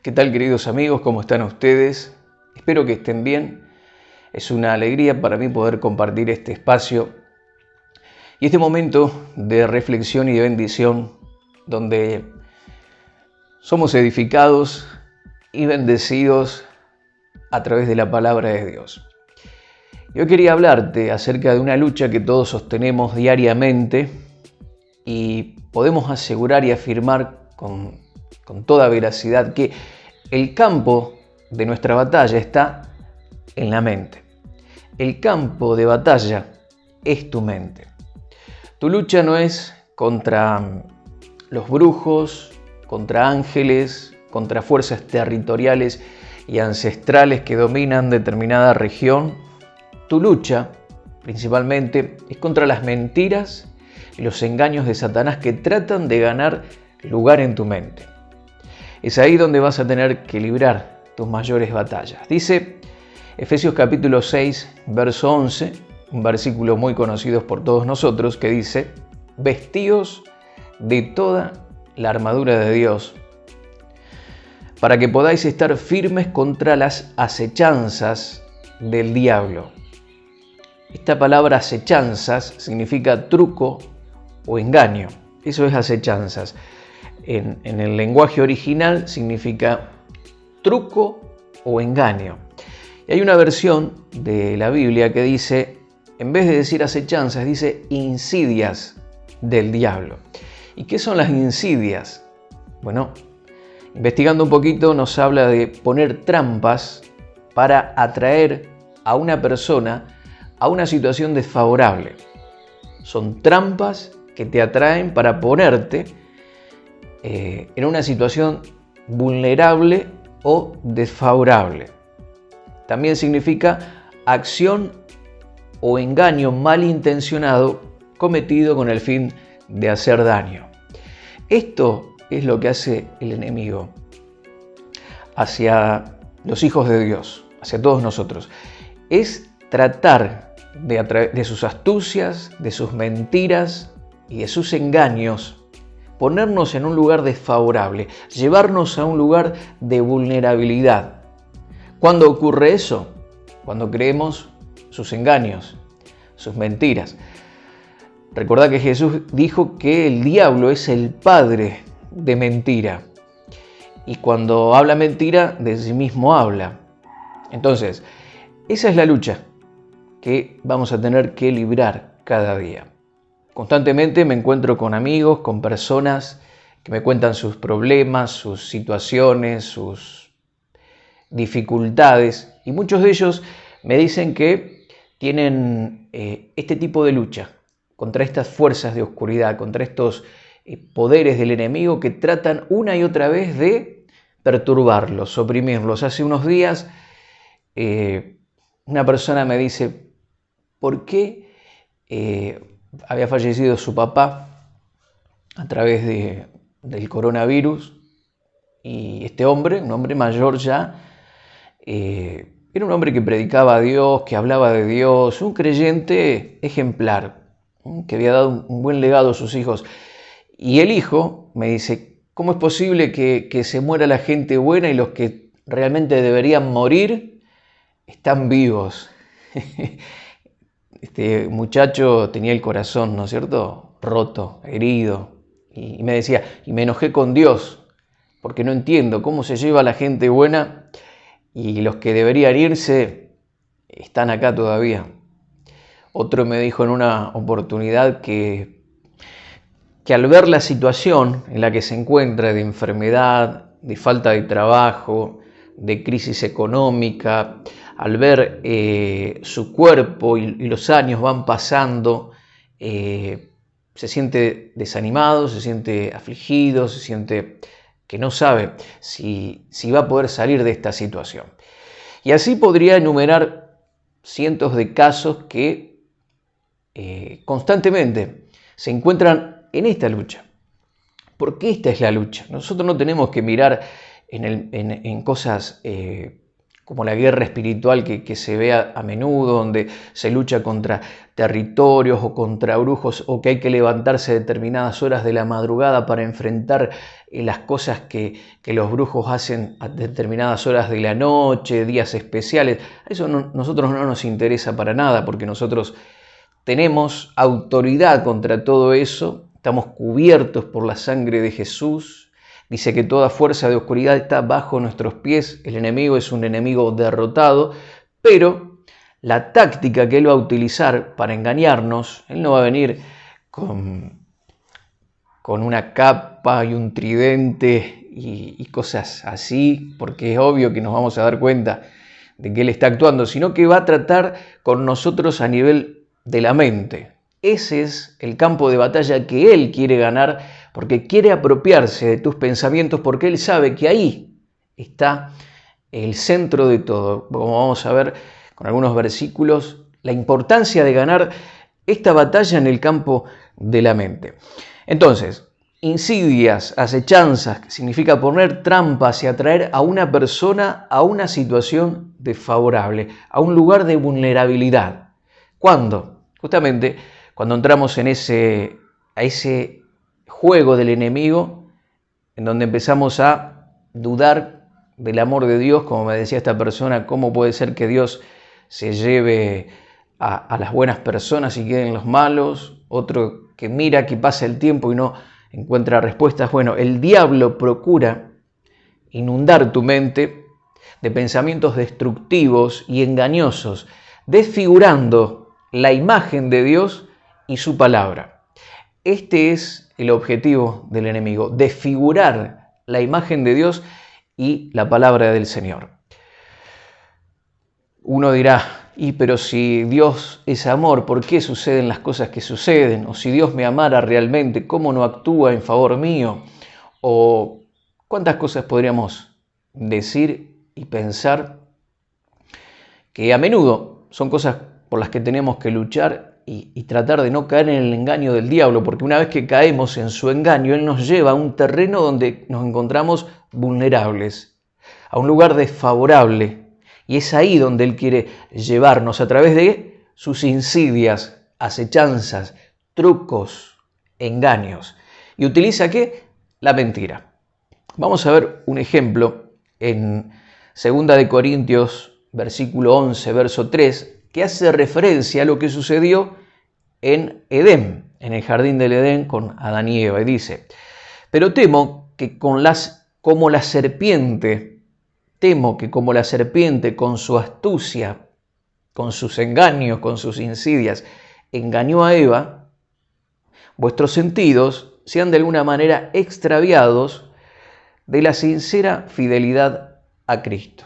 ¿Qué tal, queridos amigos? ¿Cómo están ustedes? Espero que estén bien. Es una alegría para mí poder compartir este espacio y este momento de reflexión y de bendición donde somos edificados y bendecidos a través de la palabra de Dios. Yo quería hablarte acerca de una lucha que todos sostenemos diariamente y podemos asegurar y afirmar con toda veracidad que el campo de nuestra batalla está en la mente. El campo de batalla es tu mente. Tu lucha no es contra los brujos, contra ángeles, contra fuerzas territoriales y ancestrales que dominan determinada región. Tu lucha, principalmente, es contra las mentiras y los engaños de Satanás que tratan de ganar lugar en tu mente. Es ahí donde vas a tener que librar tus mayores batallas. Dice Efesios capítulo 6, verso 11, un versículo muy conocido por todos nosotros, que dice: vestíos de toda la armadura de Dios, para que podáis estar firmes contra las acechanzas del diablo. Esta palabra acechanzas significa truco o engaño. Eso es acechanzas. En el lenguaje original significa truco o engaño. Y hay una versión de la Biblia que dice, en vez de decir acechanzas, dice insidias del diablo. ¿Y qué son las insidias? Bueno, investigando un poquito nos habla de poner trampas para atraer a una persona a una situación desfavorable. Son trampas que te atraen para ponerte en una situación vulnerable o desfavorable. También significa acción o engaño malintencionado cometido con el fin de hacer daño. Esto es lo que hace el enemigo hacia los hijos de Dios, hacia todos nosotros. Es tratar de sus astucias, de sus mentiras y de sus engaños, ponernos en un lugar desfavorable, llevarnos a un lugar de vulnerabilidad. ¿Cuándo ocurre eso? Cuando creemos sus engaños, sus mentiras. Recordad que Jesús dijo que el diablo es el padre de mentira. Y cuando habla mentira, de sí mismo habla. Entonces, esa es la lucha que vamos a tener que librar cada día. Constantemente me encuentro con amigos, con personas que me cuentan sus problemas, sus situaciones, sus dificultades, y muchos de ellos me dicen que tienen este tipo de lucha contra estas fuerzas de oscuridad, contra estos poderes del enemigo que tratan una y otra vez de perturbarlos, oprimirlos. Hace unos días una persona me dice, ¿por qué había fallecido su papá a través del coronavirus? Y este hombre, un hombre mayor ya, era un hombre que predicaba a Dios, que hablaba de Dios, un creyente ejemplar, que había dado un buen legado a sus hijos. Y el hijo me dice, ¿cómo es posible que se muera la gente buena y los que realmente deberían morir están vivos? Este muchacho tenía el corazón, ¿no es cierto?, roto, herido. Y me decía, y me enojé con Dios, porque no entiendo cómo se lleva la gente buena y los que deberían irse están acá todavía. Otro me dijo en una oportunidad que al ver la situación en la que se encuentra de enfermedad, de falta de trabajo, de crisis económica, al ver su cuerpo y los años van pasando, se siente desanimado, se siente afligido, se siente que no sabe si va a poder salir de esta situación. Y así podría enumerar cientos de casos que constantemente se encuentran en esta lucha. Porque esta es la lucha. Nosotros no tenemos que mirar en cosas como la guerra espiritual que se ve a menudo, donde se lucha contra territorios o contra brujos, o que hay que levantarse a determinadas horas de la madrugada para enfrentar las cosas que los brujos hacen a determinadas horas de la noche, días especiales. Eso nosotros no nos interesa para nada, porque nosotros tenemos autoridad contra todo eso, estamos cubiertos por la sangre de Jesús. Dice que toda fuerza de oscuridad está bajo nuestros pies, el enemigo es un enemigo derrotado, pero la táctica que él va a utilizar para engañarnos, él no va a venir con una capa y un tridente y cosas así, porque es obvio que nos vamos a dar cuenta de que él está actuando, sino que va a tratar con nosotros a nivel de la mente. Ese es el campo de batalla que él quiere ganar, porque quiere apropiarse de tus pensamientos, porque él sabe que ahí está el centro de todo. Como vamos a ver con algunos versículos, la importancia de ganar esta batalla en el campo de la mente. Entonces, insidias, acechanzas, que significa poner trampas y atraer a una persona a una situación desfavorable, a un lugar de vulnerabilidad. ¿Cuándo? Justamente cuando entramos a ese juego del enemigo, en donde empezamos a dudar del amor de Dios, como me decía esta persona, ¿cómo puede ser que Dios se lleve a las buenas personas y queden los malos? Otro que mira que pasa el tiempo y no encuentra respuestas. Bueno, el diablo procura inundar tu mente de pensamientos destructivos y engañosos, desfigurando la imagen de Dios y su palabra. Este es el objetivo del enemigo, desfigurar la imagen de Dios y la palabra del Señor. Uno dirá, pero si Dios es amor, ¿por qué suceden las cosas que suceden? O si Dios me amara realmente, ¿cómo no actúa en favor mío? O cuántas cosas podríamos decir y pensar que a menudo son cosas por las que tenemos que luchar y tratar de no caer en el engaño del diablo, porque una vez que caemos en su engaño, él nos lleva a un terreno donde nos encontramos vulnerables, a un lugar desfavorable, y es ahí donde él quiere llevarnos a través de sus insidias, acechanzas, trucos, engaños. ¿Y utiliza qué? La mentira. Vamos a ver un ejemplo en 2 de Corintios, versículo 11, verso 3, que hace referencia a lo que sucedió en Edén, en el jardín del Edén con Adán y Eva. Y dice, pero temo que como la serpiente con su astucia, con sus engaños, con sus insidias, engañó a Eva, vuestros sentidos sean de alguna manera extraviados de la sincera fidelidad a Cristo.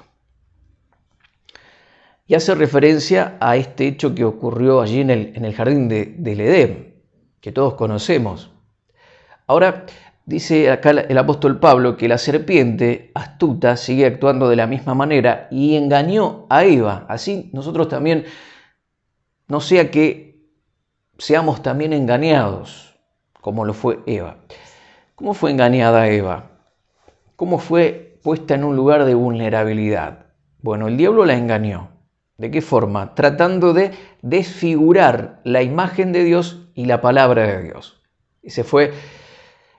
Y hace referencia a este hecho que ocurrió allí en el jardín del Edén, que todos conocemos. Ahora, dice acá el apóstol Pablo que la serpiente astuta sigue actuando de la misma manera y engañó a Eva. Así nosotros también, no sea que seamos también engañados, como lo fue Eva. ¿Cómo fue engañada Eva? ¿Cómo fue puesta en un lugar de vulnerabilidad? Bueno, el diablo la engañó. ¿De qué forma? Tratando de desfigurar la imagen de Dios y la palabra de Dios. Esa fue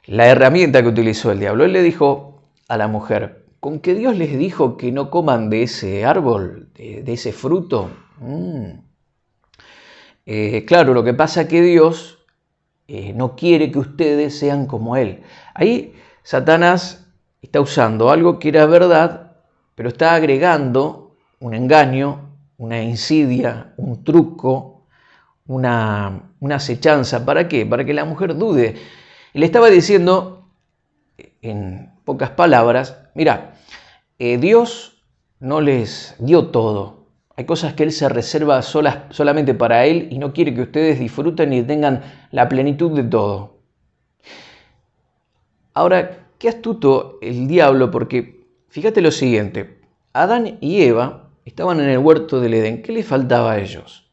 la herramienta que utilizó el diablo. Él le dijo a la mujer, ¿con que Dios les dijo que no coman de ese árbol, de ese fruto? Claro, lo que pasa es que Dios no quiere que ustedes sean como Él. Ahí Satanás está usando algo que era verdad, pero está agregando un engaño, una insidia, un truco, una acechanza. ¿Para qué? Para que la mujer dude. Y le estaba diciendo, en pocas palabras, mira, Dios no les dio todo. Hay cosas que Él se reserva solamente para Él y no quiere que ustedes disfruten y tengan la plenitud de todo. Ahora, qué astuto el diablo, porque fíjate lo siguiente, Adán y Eva estaban en el huerto del Edén. ¿Qué les faltaba a ellos?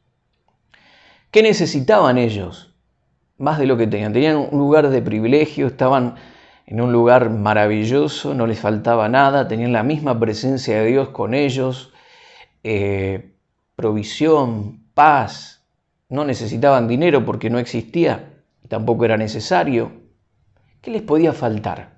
¿Qué necesitaban ellos? Más de lo que tenían. Tenían un lugar de privilegio, estaban en un lugar maravilloso, no les faltaba nada, tenían la misma presencia de Dios con ellos, provisión, paz, no necesitaban dinero porque no existía y tampoco era necesario. ¿Qué les podía faltar?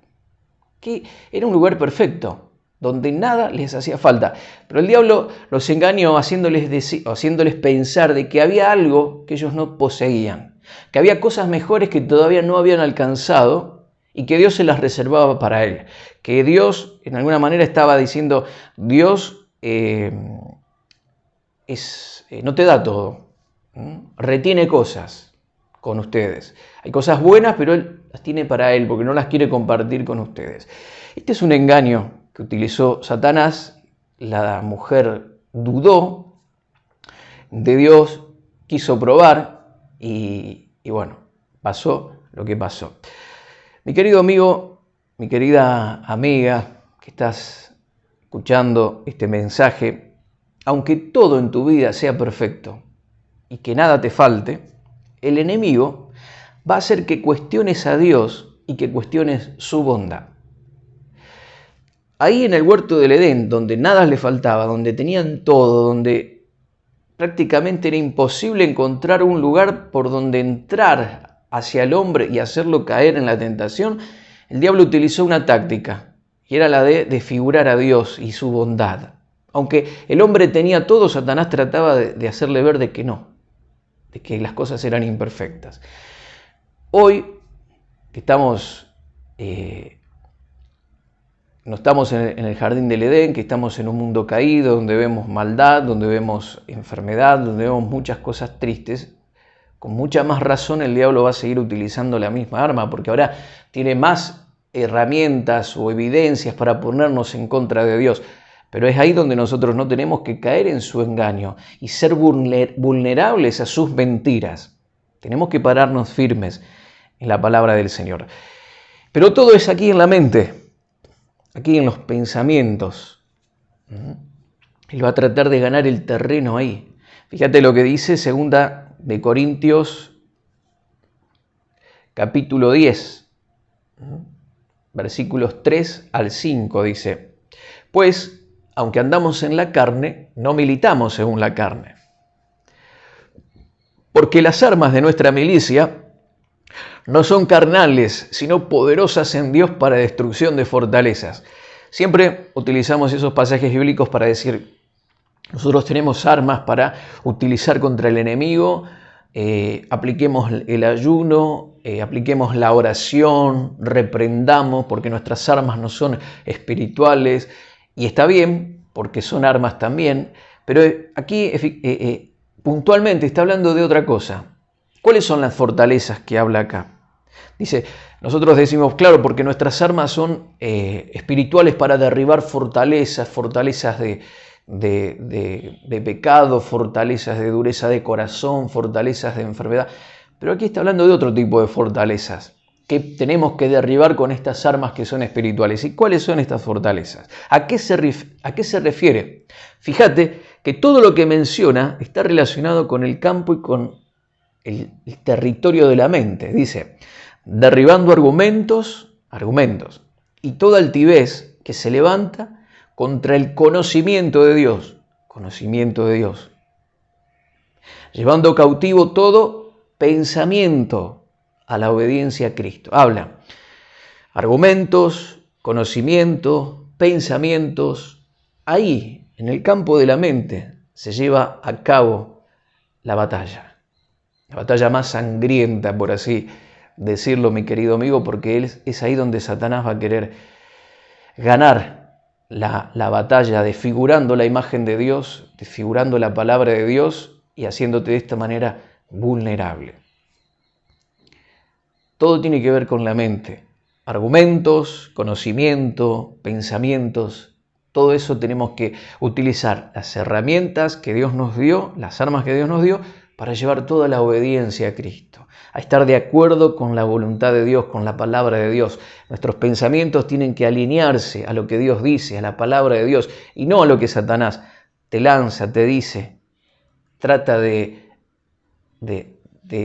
Que era un lugar perfecto, donde nada les hacía falta. Pero el diablo los engañó haciéndoles pensar de que había algo que ellos no poseían, que había cosas mejores que todavía no habían alcanzado y que Dios se las reservaba para él. Que Dios, en alguna manera, estaba diciendo, Dios no te da todo, retiene cosas con ustedes. Hay cosas buenas, pero Él las tiene para Él, porque no las quiere compartir con ustedes. Este es un engaño que utilizó Satanás. La mujer dudó de Dios, quiso probar y bueno, pasó lo que pasó. Mi querido amigo, mi querida amiga que estás escuchando este mensaje, aunque todo en tu vida sea perfecto y que nada te falte, el enemigo va a hacer que cuestiones a Dios y que cuestiones su bondad. Ahí en el huerto del Edén, donde nada le faltaba, donde tenían todo, donde prácticamente era imposible encontrar un lugar por donde entrar hacia el hombre y hacerlo caer en la tentación, el diablo utilizó una táctica, y era la de desfigurar a Dios y su bondad. Aunque el hombre tenía todo, Satanás trataba de hacerle ver de que no, de que las cosas eran imperfectas. Hoy, que no estamos en el jardín del Edén, que estamos en un mundo caído, donde vemos maldad, donde vemos enfermedad, donde vemos muchas cosas tristes, con mucha más razón el diablo va a seguir utilizando la misma arma, porque ahora tiene más herramientas o evidencias para ponernos en contra de Dios. Pero es ahí donde nosotros no tenemos que caer en su engaño y ser vulnerables a sus mentiras. Tenemos que pararnos firmes en la palabra del Señor. Pero todo es aquí en la mente, aquí en los pensamientos. Él va a tratar de ganar el terreno ahí. Fíjate lo que dice 2 de Corintios, capítulo 10, versículos 3 al 5, dice: Pues, aunque andamos en la carne, no militamos según la carne. Porque las armas de nuestra milicia no son carnales, sino poderosas en Dios para destrucción de fortalezas. Siempre utilizamos esos pasajes bíblicos para decir, nosotros tenemos armas para utilizar contra el enemigo, apliquemos el ayuno, apliquemos la oración, reprendamos, porque nuestras armas no son espirituales, y está bien, porque son armas también, pero aquí puntualmente está hablando de otra cosa. ¿Cuáles son las fortalezas que habla acá? Dice, nosotros decimos, claro, porque nuestras armas son espirituales para derribar fortalezas de pecado, fortalezas de dureza de corazón, fortalezas de enfermedad. Pero aquí está hablando de otro tipo de fortalezas que tenemos que derribar con estas armas que son espirituales. ¿Y cuáles son estas fortalezas? ¿A qué se refiere? Fíjate que todo lo que menciona está relacionado con el campo y con el territorio de la mente. Dice, derribando argumentos, y toda altivez que se levanta contra el conocimiento de Dios, llevando cautivo todo pensamiento a la obediencia a Cristo. Habla argumentos, conocimiento, pensamientos. Ahí, en el campo de la mente, se lleva a cabo la batalla más sangrienta, por así decirlo, mi querido amigo, porque es ahí donde Satanás va a querer ganar la batalla, desfigurando la imagen de Dios, desfigurando la palabra de Dios y haciéndote de esta manera vulnerable. Todo tiene que ver con la mente. Argumentos, conocimiento, pensamientos, todo eso tenemos que utilizar las herramientas que Dios nos dio, las armas que Dios nos dio, para llevar toda la obediencia a Cristo, a estar de acuerdo con la voluntad de Dios, con la palabra de Dios. Nuestros pensamientos tienen que alinearse a lo que Dios dice, a la palabra de Dios, y no a lo que Satanás te lanza, te dice. Trata de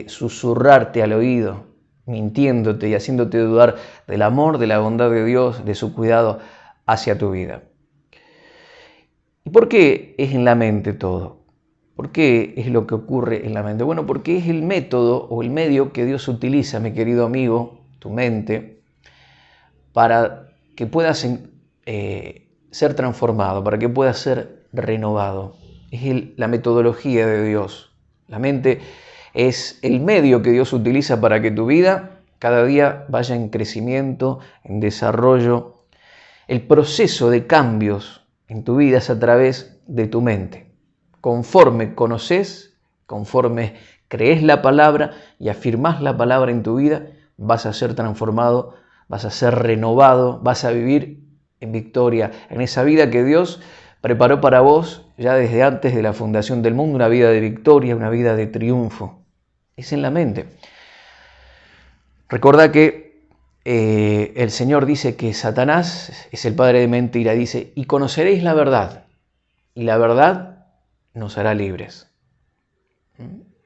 susurrarte al oído, mintiéndote y haciéndote dudar del amor, de la bondad de Dios, de su cuidado hacia tu vida. ¿Y por qué es en la mente todo? ¿Por qué es lo que ocurre en la mente? Bueno, porque es el método o el medio que Dios utiliza, mi querido amigo, tu mente, para que puedas ser transformado, para que puedas ser renovado. Es la metodología de Dios. La mente es el medio que Dios utiliza para que tu vida cada día vaya en crecimiento, en desarrollo. El proceso de cambios en tu vida es a través de tu mente. Conforme conoces, conforme crees la palabra y afirmás la palabra en tu vida, vas a ser transformado, vas a ser renovado, vas a vivir en victoria, en esa vida que Dios preparó para vos ya desde antes de la fundación del mundo, una vida de victoria, una vida de triunfo. Es en la mente. Recuerda que el Señor dice que Satanás es el padre de mentira, dice, y conoceréis la verdad, y la verdad nos hará libres.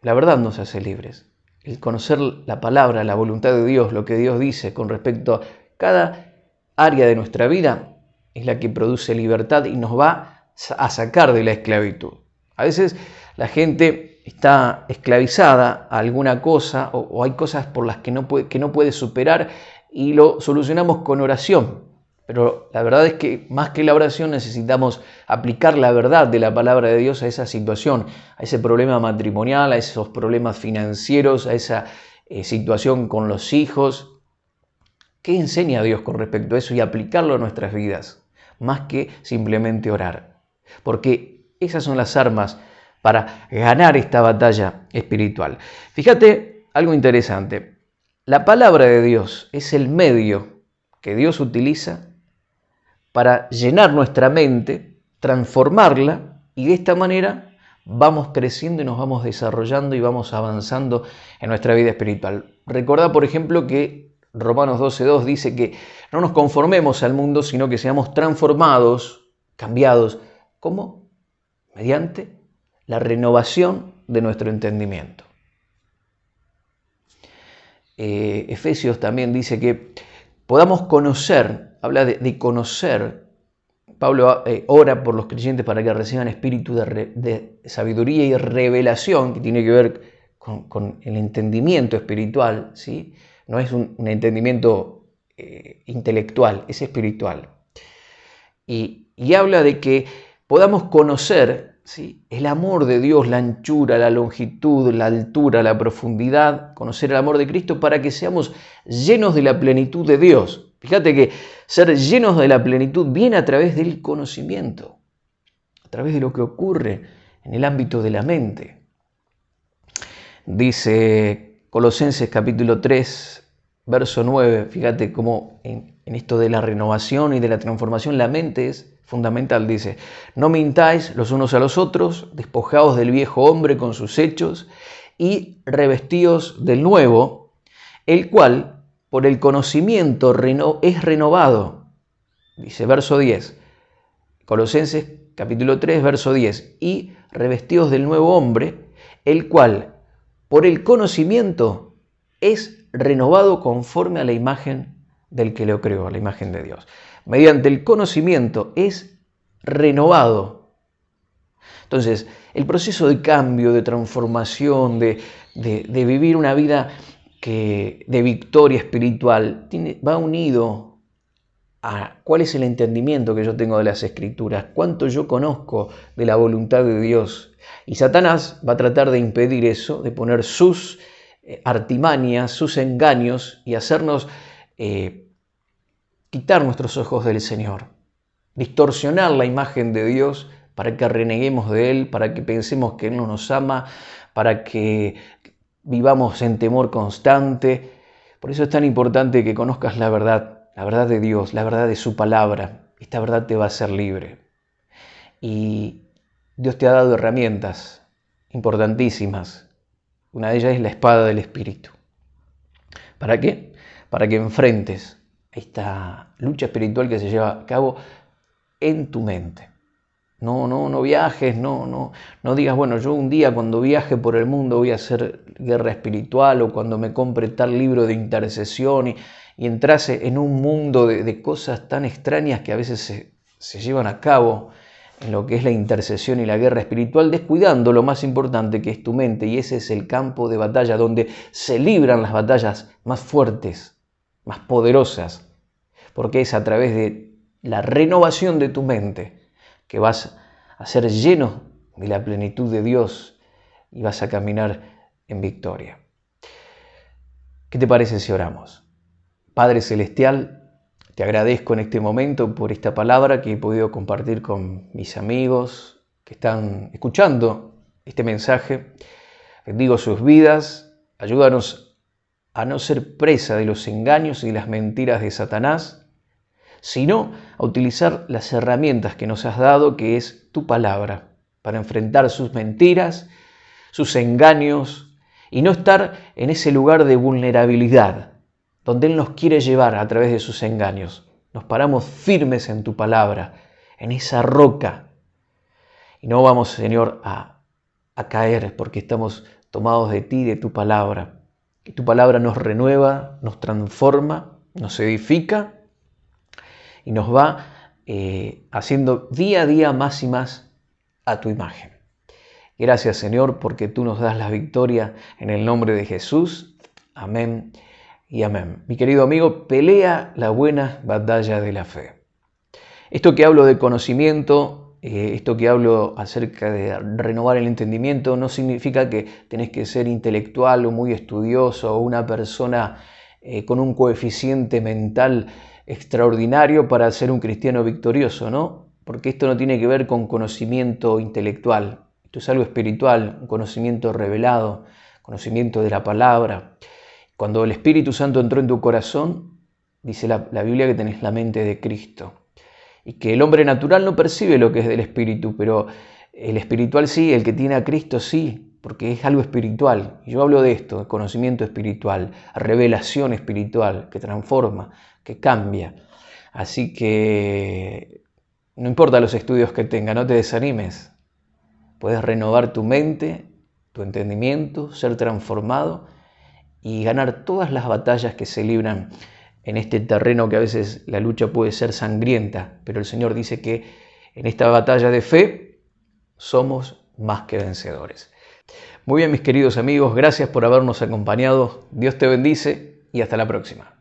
La verdad nos hace libres. El conocer la palabra, la voluntad de Dios, lo que Dios dice con respecto a cada área de nuestra vida, es la que produce libertad y nos va a sacar de la esclavitud. A veces la gente está esclavizada a alguna cosa o hay cosas por las que no puede superar y lo solucionamos con oración. Pero la verdad es que más que la oración necesitamos aplicar la verdad de la palabra de Dios a esa situación, a ese problema matrimonial, a esos problemas financieros, a esa situación con los hijos. ¿Qué enseña Dios con respecto a eso y aplicarlo a nuestras vidas? Más que simplemente orar. Porque esas son las armas para ganar esta batalla espiritual. Fíjate algo interesante. La palabra de Dios es el medio que Dios utiliza para llenar nuestra mente, transformarla y de esta manera vamos creciendo y nos vamos desarrollando y vamos avanzando en nuestra vida espiritual. Recordá, por ejemplo, que Romanos 12:2 dice que no nos conformemos al mundo, sino que seamos transformados, cambiados. ¿Cómo? Mediante la renovación de nuestro entendimiento. Efesios también dice que podamos conocer, habla de conocer. Pablo ora por los creyentes para que reciban espíritu de sabiduría y revelación, que tiene que ver con el entendimiento espiritual, ¿sí? No es un entendimiento intelectual, es espiritual. Y habla de que podamos conocer, ¿sí?, el amor de Dios, la anchura, la longitud, la altura, la profundidad, conocer el amor de Cristo para que seamos llenos de la plenitud de Dios. Fíjate que ser llenos de la plenitud viene a través del conocimiento, a través de lo que ocurre en el ámbito de la mente. Dice Colosenses capítulo 3, verso 9, fíjate cómo en esto de la renovación y de la transformación la mente es fundamental. Dice, no mintáis los unos a los otros, despojaos del viejo hombre con sus hechos y revestíos del nuevo, el cual por el conocimiento es renovado. Dice verso 10, Colosenses capítulo 3, verso 10, y revestidos del nuevo hombre, el cual por el conocimiento es renovado conforme a la imagen del que lo creó, a la imagen de Dios. Mediante el conocimiento es renovado. Entonces, el proceso de cambio, de transformación, de vivir una vida de victoria espiritual, va unido a cuál es el entendimiento que yo tengo de las Escrituras, cuánto yo conozco de la voluntad de Dios. Y Satanás va a tratar de impedir eso, de poner sus artimañas, sus engaños y hacernos quitar nuestros ojos del Señor, distorsionar la imagen de Dios para que reneguemos de Él, para que pensemos que Él no nos ama, para que vivamos en temor constante. Por eso es tan importante que conozcas la verdad de Dios, la verdad de su palabra. Esta verdad te va a hacer libre. Y Dios te ha dado herramientas importantísimas. Una de ellas es la espada del Espíritu. ¿Para qué? Para que enfrentes esta lucha espiritual que se lleva a cabo en tu mente. No viajes, no digas, bueno, yo un día cuando viaje por el mundo voy a hacer guerra espiritual o cuando me compre tal libro de intercesión y entrase en un mundo de cosas tan extrañas que a veces se llevan a cabo en lo que es la intercesión y la guerra espiritual, descuidando lo más importante que es tu mente, y ese es el campo de batalla donde se libran las batallas más fuertes, más poderosas, porque es a través de la renovación de tu mente que vas a ser lleno de la plenitud de Dios y vas a caminar en victoria. ¿Qué te parece si oramos? Padre Celestial, te agradezco en este momento por esta palabra que he podido compartir con mis amigos que están escuchando este mensaje. Bendigo sus vidas, ayúdanos a no ser presa de los engaños y las mentiras de Satanás, sino a utilizar las herramientas que nos has dado, que es tu palabra, para enfrentar sus mentiras, sus engaños, y no estar en ese lugar de vulnerabilidad, donde Él nos quiere llevar a través de sus engaños. Nos paramos firmes en tu palabra, en esa roca, y no vamos, Señor, a caer, porque estamos tomados de ti, de tu palabra. Y tu palabra nos renueva, nos transforma, nos edifica, y nos va haciendo día a día más y más a tu imagen. Gracias, Señor, porque tú nos das la victoria en el nombre de Jesús. Amén y amén. Mi querido amigo, pelea la buena batalla de la fe. Esto que hablo de conocimiento, esto que hablo acerca de renovar el entendimiento, no significa que tenés que ser intelectual o muy estudioso o una persona con un coeficiente mental extraordinario para ser un cristiano victorioso, ¿no? Porque esto no tiene que ver con conocimiento intelectual. Esto es algo espiritual, un conocimiento revelado, conocimiento de la palabra. Cuando el Espíritu Santo entró en tu corazón, dice la Biblia que tenés la mente de Cristo. Y que el hombre natural no percibe lo que es del Espíritu, pero el espiritual sí, el que tiene a Cristo sí, porque es algo espiritual. Y yo hablo de esto, de conocimiento espiritual, revelación espiritual, que transforma, que cambia. Así que no importa los estudios que tenga, no te desanimes. Puedes renovar tu mente, tu entendimiento, ser transformado y ganar todas las batallas que se libran en este terreno que a veces la lucha puede ser sangrienta, pero el Señor dice que en esta batalla de fe somos más que vencedores. Muy bien, mis queridos amigos, gracias por habernos acompañado. Dios te bendice y hasta la próxima.